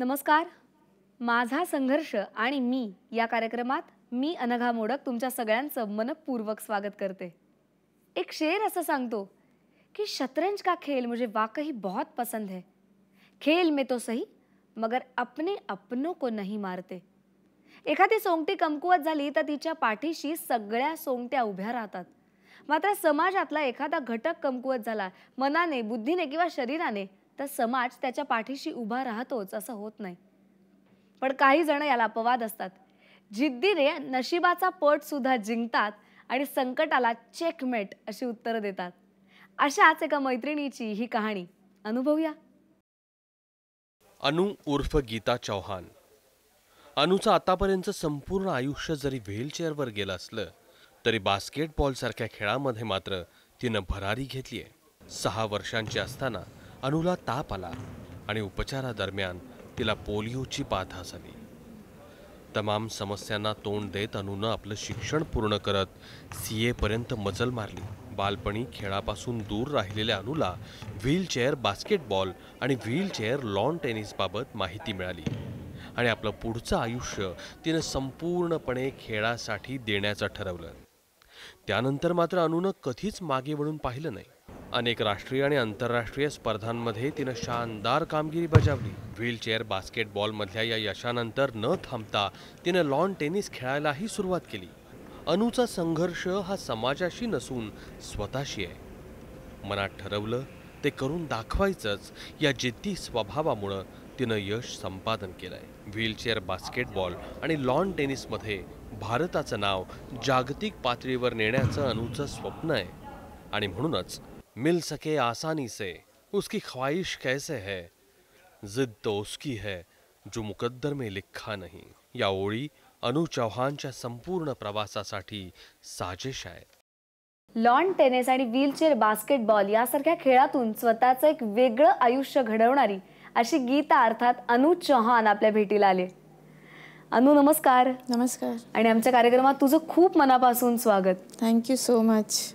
नमस्कार. माझा संघर्ष आणि मी या कार्यक्रमात मी अनघा मोडक तुमच्या सगळ्यांचं मनपूर्वक स्वागत करते. एक शेर असं सांगतो कि शतरंज का खेल मुझे वाकई बहुत पसंद है. खेल में तो सही मगर अपने अपनों को नहीं मारते. एखादी सोंगटी कमकुवत झाली तर तिच्या पाठीशी सगळ्या सोंगट्या उभ्या राहतात. मात्र समाजातला एखादा घटक कमकुवत झाला मनाने, बुद्धीने किंवा शरीराने तर समाज त्याच्या पाठीशी उभा राहतोच असं होत नाही. पण काही जण याला अपवाद असतात. जिद्दीने नशिबाचा पट सुद्धा जिंकतात आणि संकटाला चेकमेट अशी उत्तर देतात. अशाच एका मैत्रिणीची ही कहाणी अनुभवूया. अनु उर्फ गीता चौहान. अनुचं आतापर्यंत संपूर्ण आयुष्य जरी व्हीलचेअरवर गेलं असलं तरी बास्केटबॉल सारख्या खेळामध्ये मात्र तिनं भरारी घेतलीये. 6 वर्षांची असताना अनुला ताप आला आणि उपचारादरम्यान तिला पोलिओची बाधा झाली. तमाम समस्यांना तोंड देत अनुनं आपलं शिक्षण पूर्ण करत CA पर्यंत मजल मारली. बालपणी खेळापासून दूर राहिलेल्या अनुला व्हीलचेअर बास्केटबॉल आणि व्हीलचेअर लॉन टेनिस बाबत माहिती मिळाली आणि आपलं पुढचं आयुष्य तिनं संपूर्णपणे खेळासाठी देण्याचं ठरवलं. त्यानंतर मात्र अनुनं कधीच मागे वळून पाहिलं नाही. अनेक राष्ट्रीय आणि आंतरराष्ट्रीय स्पर्धांमध्ये तिनं शानदार कामगिरी बजावली. व्हीलचेअर बास्केटबॉलमधल्या या यशानंतर न थांबता तिनं लॉन टेनिस खेळायलाही सुरुवात केली. अनुचा संघर्ष हा समाजाशी नसून स्वतःशी आहे. मनात ठरवलं ते करून दाखवायचंच या जिद्दी स्वभावामुळं तिनं यश संपादन केलंय. व्हीलचेअर बास्केटबॉल आणि लॉन टेनिसमध्ये भारताचं नाव जागतिक पातळीवर नेण्याचं अनुचं स्वप्न आहे आणि म्हणूनच मिल सके आसानी से उसकी ख्वाहिश कैसे है, जिद तो उसकी है जो मुकद्दर में लिखा नहीं. या ओळी अनु चौहानच्या संपूर्ण प्रवासासाठी साजिश आहेत. लॉन टेनिस आणि व्हीलचेअर बास्केटबॉल यासारख्या खेळातून स्वतःचं एक वेगळं आयुष्य घडवणारी अशी गीता अर्थात अनु चौहान आपल्या भेटीला आले. अनु नमस्कार. नमस्कार. आणि आमच्या कार्यक्रमात तुझं खूप मनापासून स्वागत. Thank you so much.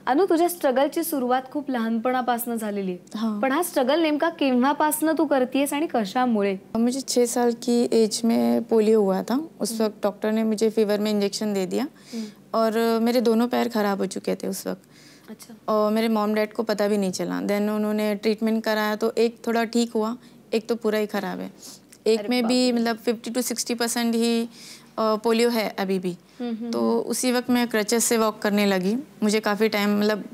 अनु, तुझ्या स्ट्रगलची सुरुवात खूप लहानपणापासून झालेली आहे. पण हा स्ट्रगल नेमका केव्हापासून तू करतीयस आणि कशामुळे? मुझे 6 साल की एज में पोलियो हुआ था. उस वक्त डॉक्टर ने मुझे फीवर में इंजेक्शन दे दिया और मेरे दोनों पैर खराब हो चुके थे उस वक्त. अच्छा. और मेरे मॉम डैड को पता भी नहीं चला. देन उन्होंने ट्रीटमेंट कराया तो एक थोड़ा ठीक हुआ, एक तो पूरा ही खराब है. एक में भी मतलब 50 to 60% ही पोलियो है अभी भी. तो उसी वक्त मैं क्रचेस से वॉक करने लगी. मुझे काफ़ी टाइम मतलब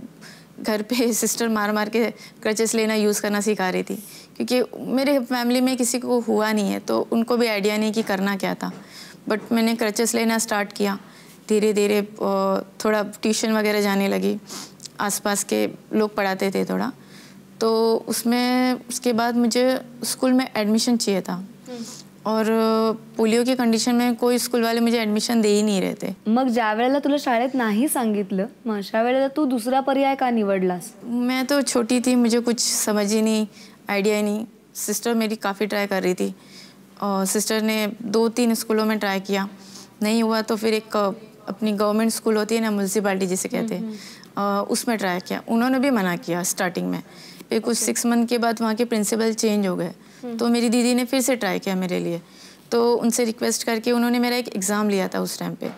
घर पे सिस्टर मार मार के क्रचेस लेना यूज़ करना सिखा रही थी क्योंकि मेरे फैमिली में किसी को हुआ नहीं है तो उनको भी आइडिया नहीं कि करना क्या था. बट मैंने क्रचेस लेना स्टार्ट किया. धीरे धीरे थोड़ा ट्यूशन वगैरह जाने लगी. आसपास के लोग पढ़ाते थे थोड़ा. तो उसमें उसके बाद मुझे स्कूल में एडमिशन चाहिए था और पोलियो की कंडिशन में कोई स्कूल वाले मुझे एडमिशन दे ही नहीं रहे थे. मग ज्या वेळेला तुला शाळेत नाही सांगितलं मग अशा वेळेला तू दुसरा पर्याय का निवडलास? मैं तो छोटी थी, मुझे कुछ समझ ही नहीं, आइडिया ही नहीं. सिस्टर मेरी काफ़ी ट्राई कर रही थी और सिस्टर ने 2-3 स्कूलों में ट्राई किया. नहीं हुआ तो फिर एक अपनी गवर्नमेंट स्कूल होती है ना, म्यूनसिपालिटी जिसे कहते हैं, उसमें ट्राई किया. उन्होंने भी मना किया स्टार्टिंग में. फिर कुछ 6 मंथ के बाद वहाँ के प्रिंसिपल चेंज हो गए तो मेरी दीदी ने फिर से ट्राई किया मेरे लिए. तो उनसे रिक्वेस्ट करके उन्होंने मेरा एक एग्ज़ाम लिया था उस टाइम पे.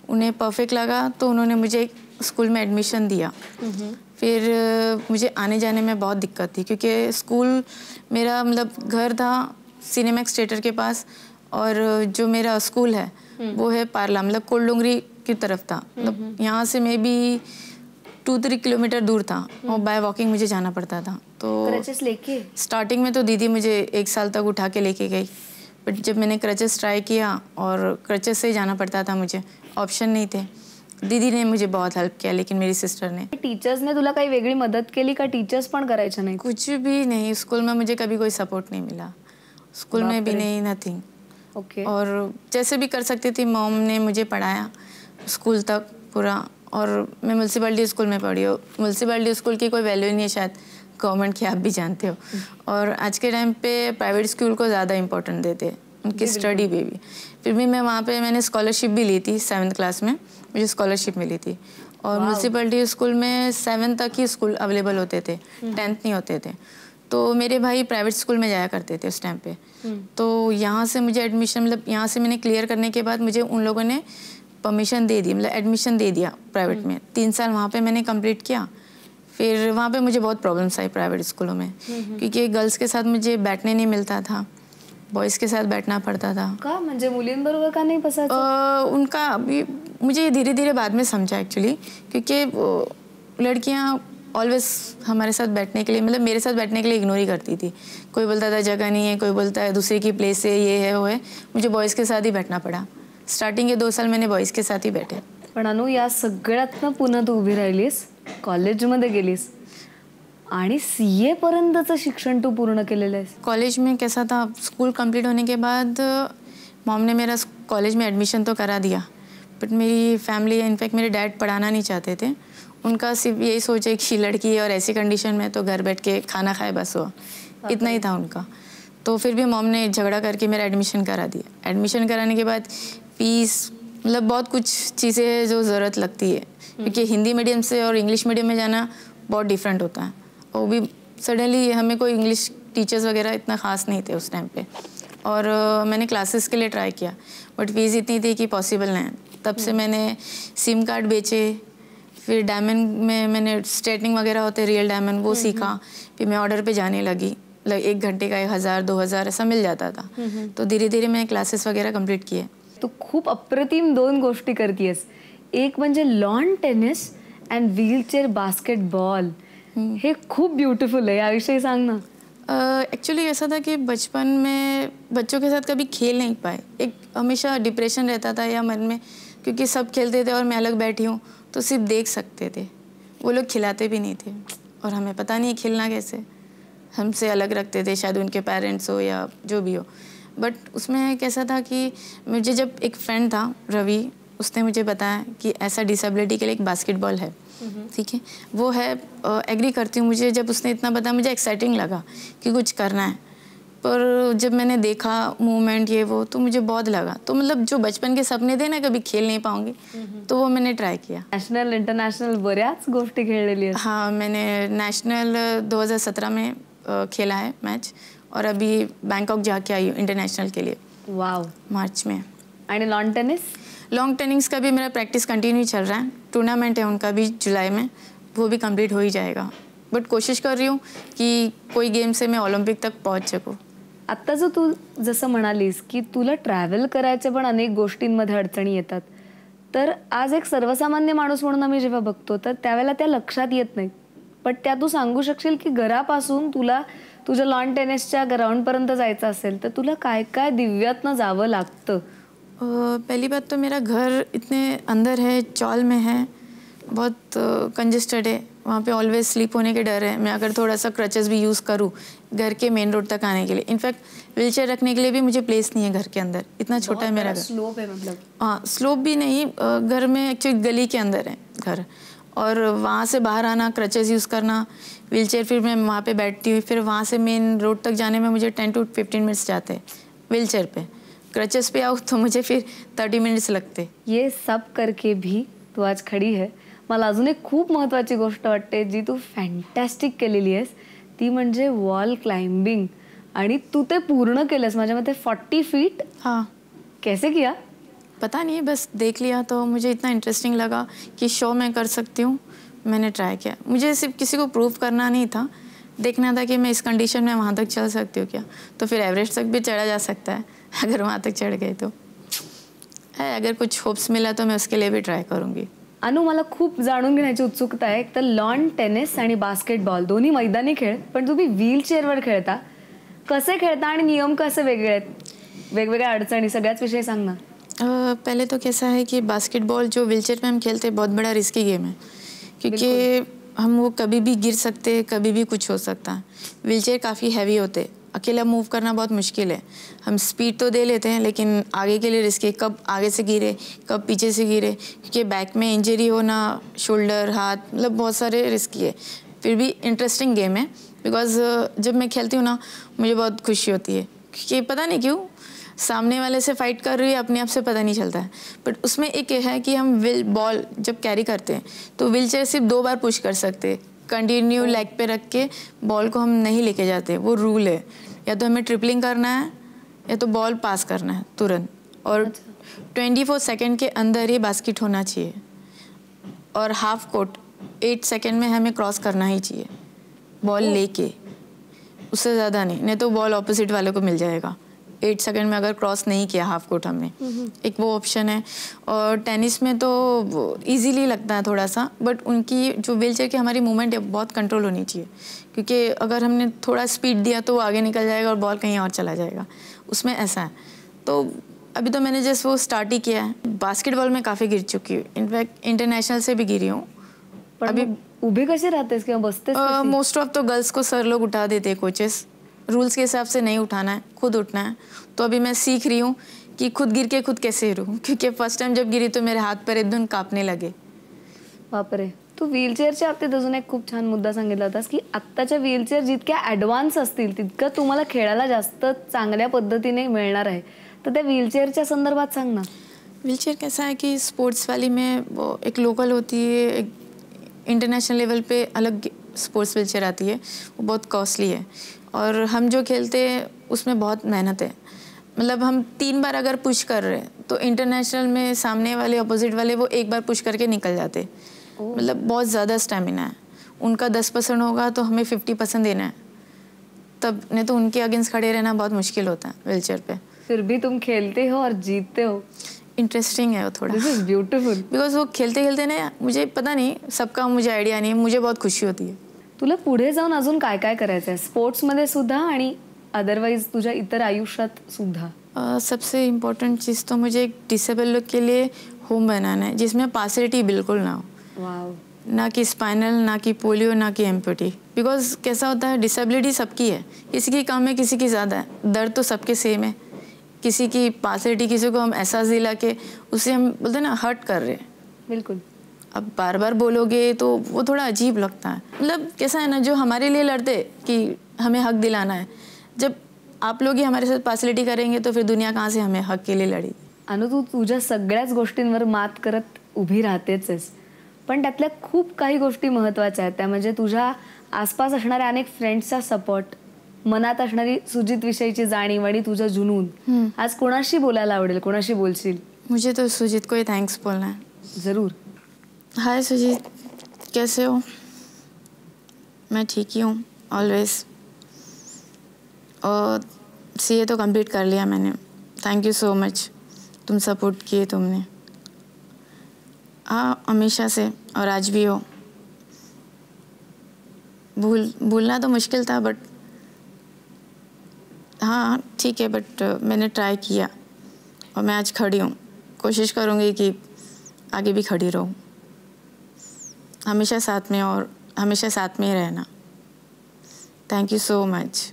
उन्हें परफेक्ट लगा तो उन्होंने मुझे एक स्कूल में एडमिशन दिया. फिर मुझे आने जाने में बहुत दिक्कत थी क्योंकि स्कूल मेरा मतलब घर था सिनेमैक्स थिएटर के पास और जो मेरा स्कूल है वो है पारला मतलब कोल्डोंगरी की तरफ था. मतलब यहाँ से मे बी 2-3 किलोमीटर दूर था और बाय वॉकिंग मुझे जाना पड़ता था. तो क्रचेस लेके स्टार्टिंग में तो दीदी मुझे 1 साल तक उठा के लेके गई. बट जब मैंने क्रचेस ट्राई किया और क्रचेस से ही जाना पड़ता था, मुझे ऑप्शन नहीं थे. दीदी ने मुझे बहुत हेल्प किया लेकिन मेरी सिस्टर ने. टीचर्स ने तुला काही वेगळी मदत केली का? टीचर्स पण करायचे नाही? कुछ भी नहीं. स्कूल में मुझे कभी कोई सपोर्ट नहीं मिला. स्कूल में भी नहीं, नथिंग. ओके. और जैसे भी कर सकती थी मॉम ने मुझे पढ़ाया स्कूल तक पूरा. और मैं म्यूनसिपैलिटी स्कूल में पढ़ी हूँ. म्यूनसिपैलिटी स्कूल की कोई वैल्यू नहीं है शायद, गवर्नमेंट की आप भी जानते हो. और आज के टाइम पे प्राइवेट स्कूल को ज़्यादा इंपॉर्टेंट देते हैं उनकी स्टडी पे भी. फिर भी मैं वहाँ पे मैंने स्कॉलरशिप भी ली थी. 7th क्लास में मुझे स्कॉलरशिप मिली थी. और म्यूनसिपैलिटी स्कूल में 7th तक ही स्कूल अवेलेबल होते थे, 10th नहीं होते थे. तो मेरे भाई प्राइवेट स्कूल में जाया करते थे उस टाइम पे। तो यहाँ से मुझे एडमिशन, मतलब यहाँ से मैंने क्लियर करने के बाद मुझे उन लोगों ने परमिशन दे दी, मतलब एडमिशन दे दिया प्राइवेट में। 3 साल वहाँ पे मैंने कंप्लीट किया। फिर वहाँ पे मुझे बहुत प्रॉब्लम्स आई प्राइवेट स्कूलों में, क्योंकि गर्ल्स के साथ मुझे बैठने नहीं मिलता था, बॉयज़ के साथ बैठना पड़ता था। का म्हणजे मुलींबरोबर का नाही बसायचं? उनका अभी मुझे धीरे धीरे बाद में समझा एक्चुअली, क्योंकि लड़कियाँ ऑलवेज हमारे साथ बैठने के लिए, मतलब मेरे साथ बैठने के लिए इग्नोर ही करती थी। कोई बोलता था जगह नहीं है, कोई बोलता है दूसरे की प्लेस है, ये है वो है। मुझे बॉयज़ के साथ ही बैठना पड़ा। स्टार्टिंग के 2 साल मैंने बॉयज़ के साथ ही बैठे। पण अनु, या सगळ्यातनं पुन्हा तू उभी राहिलीस, कॉलेजमध्ये गेलीस आणि CA पर्यंतचं शिक्षण तू पूर्ण केलेलं आहेस। कॉलेज में कैसा था, स्कूल कंप्लीट होने के बाद मॉम ने मेरा कॉलेज में एडमिशन तो करा दिया, बट मेरी फैमिली, इनफैक्ट मेरे डैड पढ़ाना नहीं चाहते थे। उनका सिर्फ यही सोच है कि लड़की है और ऐसी कंडीशन में तो घर बैठ के खाना खाए बस हो, इतना ही था उनका। तो फिर भी मॉम ने झगड़ा करके मेरा एडमिशन करा दिया। एडमिशन कराने के बाद फीस, मतलब बहुत कुछ चीज़ें हैं जो ज़रूरत लगती है, क्योंकि हिंदी मीडियम से और इंग्लिश मीडियम में जाना बहुत डिफरेंट होता है। और भी सडनली हमें कोई इंग्लिश टीचर्स वगैरह इतना ख़ास नहीं थे उस टाइम पे, और मैंने क्लासेस के लिए ट्राई किया, बट फीस इतनी थी कि पॉसिबल नहीं। तब से मैंने सिम कार्ड बेचे, फिर डायमंड में मैंने स्ट्रेटनिंग वगैरह होते, रियल डायमंड, वो सीखा। फिर मैं ऑर्डर पे जाने लगी, मतलब 1 घंटे का 1000-2000 ऐसा मिल जाता था। तो धीरे धीरे मैंने क्लासेस वगैरह कंप्लीट किए। तू खूप अप्रतिम 2 गोष्टी करतेस, एक म्हणजे lawn tennis and wheelchair basketball. हे खूप ब्युटिफुल आहे, याविषयी सांग ना। एक्चुअली ऐसा था कि बचपन में बच्चों के साथ कभी खेल नहीं पाए। एक हमेशा डिप्रेशन रहता था या मन में, क्योंकि सब खेलते थे और मैं अलग बैठी हूँ, तो सिर्फ देख सकते थे। वो लोग खिलाते भी नहीं थे और हमें पता नहीं खेलना कैसे, हमसे अलग रखते थे, शायद उनके पेरेंट्स हो या जो भी हो। बट उसमें कैसा था कि मुझे जब एक फ्रेंड था रवि, उसने मुझे बताया कि ऐसा डिसेबिलिटी के लिए एक बास्केटबॉल है, ठीक है, वो है, एग्री करती हूँ। मुझे जब उसने इतना बताया मुझे एक्साइटिंग लगा कि कुछ करना है, पर जब मैंने देखा मूवमेंट ये वो, तो मुझे बहुत लगा। तो मतलब जो बचपन के सपने थे ना, कभी खेल नहीं पाऊंगी, तो वो मैंने ट्राई किया। नॅशनल इंटरनॅशनल बऱ्याच गोष्टी खेळलेली आहेत। हाँ, मैंने नेशनल 2017 में खेला है मैच, और अभी बैंकॉक जाके आई हूँ इंटरनेशनल के लिए, वाव। मार्च में। आणि लॉन टेनिस? लॉन्ग टेनिस का भी मेरा प्रैक्टिस कंटिन्यू चल रहा है। टूर्नामेंट है उनका भी जुलाई में, वो भी कंप्लीट हो ही जाएगा। बट कोशिश कर रही हूँ कि कोई गेम से मैं ओलंपिक तक पहुँच सकूँ। आत्ता जो तू जसं म्हणालीस की तुला ट्रॅव्हल करायचे पण अनेक गोष्टींमध्ये अडचणी येतात, तर आज एक सर्वसामान्य माणूस म्हणून आम्ही जेव्हा बघतो तर त्यावेळेला त्या लक्षात येत नाही, पण त्या तू सांगू शकशील की घरापासून तुला तुझ्या लॉन टेनिसच्या ग्राउंडपर्यंत जायचं असेल तर तुला काय काय दिव्यातनं जावं लागतं? पहली बात तो मेरा घर इतने अंदर है, चौल में है, बहुत कंजेस्टेड है, वहाँ पे ऑलवेज स्लीप होने के डर है। मैं अगर थोड़ा सा क्रचेस भी यूज़ करूँ घर के मेन रोड तक आने के लिए, इनफैक्ट व्हीलचेयर रखने के लिए भी मुझे प्लेस नहीं है घर के अंदर, इतना छोटा है मेरा घर। स्लोप है मतलब? हाँ, स्लोप भी नहीं, घर में एक्चुअली गली के अंदर है घर, और वहाँ से बाहर आना, क्रचेस यूज़ करना, व्हीलचेयर, फिर मैं वहाँ पे बैठती हुई, फिर वहाँ से मेन रोड तक जाने में मुझे 10 to 15 मिनट्स जाते हैं व्हीलचेयर पे। क्रचेस पे आऊँ तो मुझे फिर 30 मिनट्स लगते। ये सब करके भी तू आज खडी है। मला अजून एक खूप महत्त्वाची गोष्ट वाटते जी तू फॅन्टॅस्टिक केलेली आहेस, ती म्हणजे वॉल क्लाइंबिंग, आणि तू ते पूर्ण केलंस माझ्या मते 40 फीट। हाँ, कैसे किया? पता नहीं, बस देख लिया तो मुझे इतना इंटरेस्टिंग लगा कि शो मैं कर सकती हूँ, मैंने ट्राई किया। मुझे सिर्फ किसी को प्रूव करना नहीं था, देखना था कि मैं इस कंडीशन में वहाँ तक चल सकती हूँ क्या। तो फिर एवरेस्ट तक भी चढ़ा जा सकता है अगर वहाँ तक चढ़ गए तो। अगर कुछ होप्स मिला तो मैं उसके लिए भी ट्राई करूँगी। अनु, मला खूप जाणून घेण्याची उत्सुकता आहे। तर लॉन टेनिस आणि बास्केटबॉल दोन्ही मैदानी खेळ, पण तुम्ही व्हीलचेअरवर खेळता, कसे खेळता आणि नियम कसे वेगळे आहेत, वेगवेगळ्या अडचणी, सगळ्याच विषयी सांग ना। पहले तो कैसा है कि बास्केटबॉल जो व्हीलचेयर में हम खेलते हैं बहुत बड़ा रिस्की गेम है, क्योंकि हम वो कभी भी गिर सकते हैं, कभी भी कुछ हो सकता है। व्हीलचेयर काफ़ी हैवी होते, अकेला मूव करना बहुत मुश्किल है। हम स्पीड तो दे लेते हैं लेकिन आगे के लिए रिस्की, कब आगे से गिरे कब पीछे से गिरे, क्योंकि बैक में इंजरी होना, शोल्डर, हाथ, मतलब बहुत सारे रिस्की है। फिर भी इंटरेस्टिंग गेम है, बिकॉज जब मैं खेलती हूँ ना मुझे बहुत खुशी होती है, क्योंकि पता नहीं क्यों सामने वाले से फाइट कर रही है अपने आप से पता नहीं चलता है। बट उसमें एक है कि हम बॉल जब कैरी करते हैं तो व्हीलचेयर सिर्फ 2 बार पुश कर सकते हैं, कंटिन्यू लेग पे रख के बॉल को हम नहीं लेके जाते, वो रूल है। या तो हमें ट्रिपलिंग करना है या तो बॉल पास करना है तुरंत, और 24 सेकंड के अंदर ही बास्केट होना चाहिए, और हाफ कोर्ट 8 सेकंड में हमें क्रॉस करना ही चाहिए बॉल लेके, उससे ज़्यादा नहीं, नहीं तो बॉल ऑपोजिट वाले को मिल जाएगा। 8 सेकंड में अगर क्रॉस नहीं किया हाफ कोर्ट हमने, एक वो ऑप्शन है। और टेनिस में तो इजीली लगता है थोड़ा सा, बट उनकी जो व्हीलचेयर की हमारी मूवमेंट है बहुत कंट्रोल होनी चाहिए, क्योंकि अगर हमने थोड़ा स्पीड दिया तो वो आगे निकल जाएगा और बॉल कहीं और चला जाएगा, उसमें ऐसा है। तो अभी तो मैंने जस्ट वो स्टार्ट ही किया है। बास्केटबॉल में काफ़ी गिर चुकी हूँ, इनफैक्ट इंटरनेशनल से भी गिरी हूँ। अभी उभे कसे राहतेस किंवा बसतेस कशी? मोस्ट ऑफ तो गर्ल्स को सर लोग उठा देते हैं, कोचेस। रूल्स के हिसाब से नहीं उठाना है, खुद उठना है। तो अभी मैं सीख रही हूँ कि खुद गिर के खुद कैसे हरूँ, क्योंकि फर्स्ट टाइम जब गिरी तो मेरे हाथ पैर एकदम कांपने लगे। बापरे. तू व्हीलचेअरच्या बाबतीत अजून एक खूप छान मुद्दा सांगितला होतास की आत्ताच्या व्हीलचेअर जितक्या ॲडव्हान्स असतील तितकं तुम्हाला खेळायला जास्त चांगल्या पद्धतीने मिळणार आहे. तर त्या व्हीलचेअरच्या संदर्भात सांग ना. व्हीलचेयर कैसा है कि स्पोर्ट्स वाली में वो एक लोकल होती है, एक इंटरनेशनल लेवल पे अलग स्पोर्ट्स व्हीलचेयर आती है, वो बहुत कॉस्टली है। और हम जो खेलते हैं उसमें बहुत मेहनत है, मतलब हम 3 बार अगर पुश कर रहे हैं तो इंटरनेशनल में सामने वाले अपोजिट वाले वो 1 बार पुश करके निकल जाते, मतलब बहुत ज़्यादा स्टेमिना है उनका। 10% होगा तो हमें 50% देना है, तब नहीं तो उनके अगेंस्ट खड़े रहना बहुत मुश्किल होता है व्हीलचेयर पे। फिर भी तुम खेलते हो और जीतते हो. इंटरेस्टिंग है वो थोड़ा। This is beautiful. बिकॉज वो खेलते खेलते ना, मुझे पता नहीं सबका मुझे आइडिया नहीं है, मुझे बहुत खुशी होती है। तुला पुढे जाऊन अजून काय काय करायचं आहे स्पोर्ट्समध्ये सुद्धा आणि अदरवाइज तुझ्या इतर आयुष्यात सुद्धा? सबसे इम्पोर्टेंट चीज़ तो मुझे एक डिसेबल लोग के लिए होम बनाना है जिसमें पासिलिटी बिल्कुल ना हो। वाव. ना कि स्पाइनल, ना कि पोलियो, ना कि एम्प्यूटी। बिकॉज कैसा होता है, डिसेबिलिटी सबकी है, किसी की कम है किसी की ज़्यादा है, दर्द तो सबके सेम है। किसी की पासिलिटी किसी को हम एहसास दिला के उसे हम बोलते हैं ना हर्ट कर रहे हैं। बिल्कुल. अब बार बार बोलोगे तो वो थोड़ा अजीब लगता है। मतलब कैसा है ना, जो हमारे लिए लड़ते कि हमें हक दिलाना है, जब आप लोग ही हमारे साथ पासिलिटी करेंगे तो फिर दुनिया कहाँ से हमें हक के लिए लड़ेगी। अनु, तू तुझ्या सगळ्याच गोष्टींवर मात करत उभी राहतेच आहेस, पण त्यातल्या खूप काही गोष्टी महत्त्वाच्या आहेत. त्या म्हणजे तुझ्या आसपास असणाऱ्या अनेक फ्रेंड्सचा सपोर्ट, मनात असणारी सुजित विषयीची जाणीव आणि तुझं जुनून. आज कोणाशी बोलायला आवडेल, कोणाशी बोलशील? मुझे तो सुजीत को ही थैंक्स बोलना है। जरूर. हाय सुजीत, कैसे हो? मैं ठीक ही हूँ ऑलवेज। और सीए तो कंप्लीट कर लिया मैंने, थैंक यू सो मच, तुम सपोर्ट किए तुमने। हाँ, हमेशा से और आज भी हो। भूलना तो मुश्किल था, बट हाँ ठीक है, बट मैंने ट्राई किया और मैं आज खड़ी हूँ। कोशिश करूँगी कि आगे भी खड़ी रहूँ, हमेशा साथ में और हमेशा साथ में ही रहना। Thank you so much.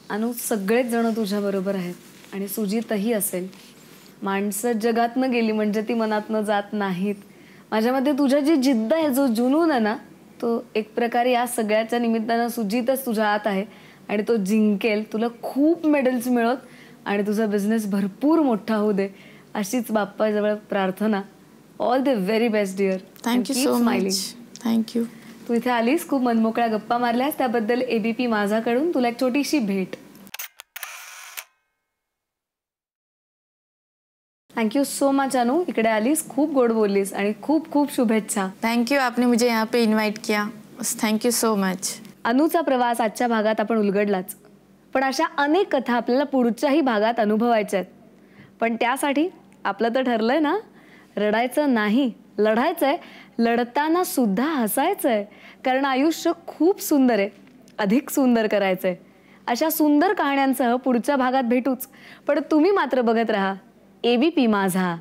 Anu, सगळेच जण तुझ्या बरोबर आहेत आणि सुजितही असेल. माणसं जगातनं गेली म्हणजे ती मनातनं जात नाहीत. माझ्या मते तुझ्या जी जिद्द आहे, जो जुनून आहे ना, तो एक प्रकारे या सगळ्याच्या निमित्तानं सुजितच तुझ्या आत आहे आणि तो जिंकेल. तुला खूप मेडल्स मिळत आणि तुझा बिझनेस भरपूर मोठा होऊ दे अशीच बाप्पाजवळ प्रार्थना. All the very best dear. Thank you so much. Thank you. तू इथे आलीस, खूप मनमोकळ्या गप्पा मारल्यास, त्याबद्दल एबीपी माझाकडून तुला एक छोटीशी भेट. थैंक यू सो मच अनु, इकडे आलीस, खूप गोड बोललीस आणि खूप खूप शुभेच्छा. थैंक यू, आपने मुझे यहाँ पे इनवाइट किया. Thank you so much. अनुचा प्रवास आजच्या भागात आपण उलगडलाच, पण अशा अनेक कथा आपल्याला पुढच्याही भागात अनुभवायच्या आहेत. पण त्यासाठी आपलं तर ठरलंय ना, रडायचं नाही, लढायचंय, लढताना सुद्धा हसायचंय, कारण आयुष्य खूप सुंदर आहे, अधिक सुंदर करायचंय. अशा सुंदर कहाण्यांसह पुढच्या भागात भेटूच, पण तुम्ही मात्र बघत राहा एबीपी माझा.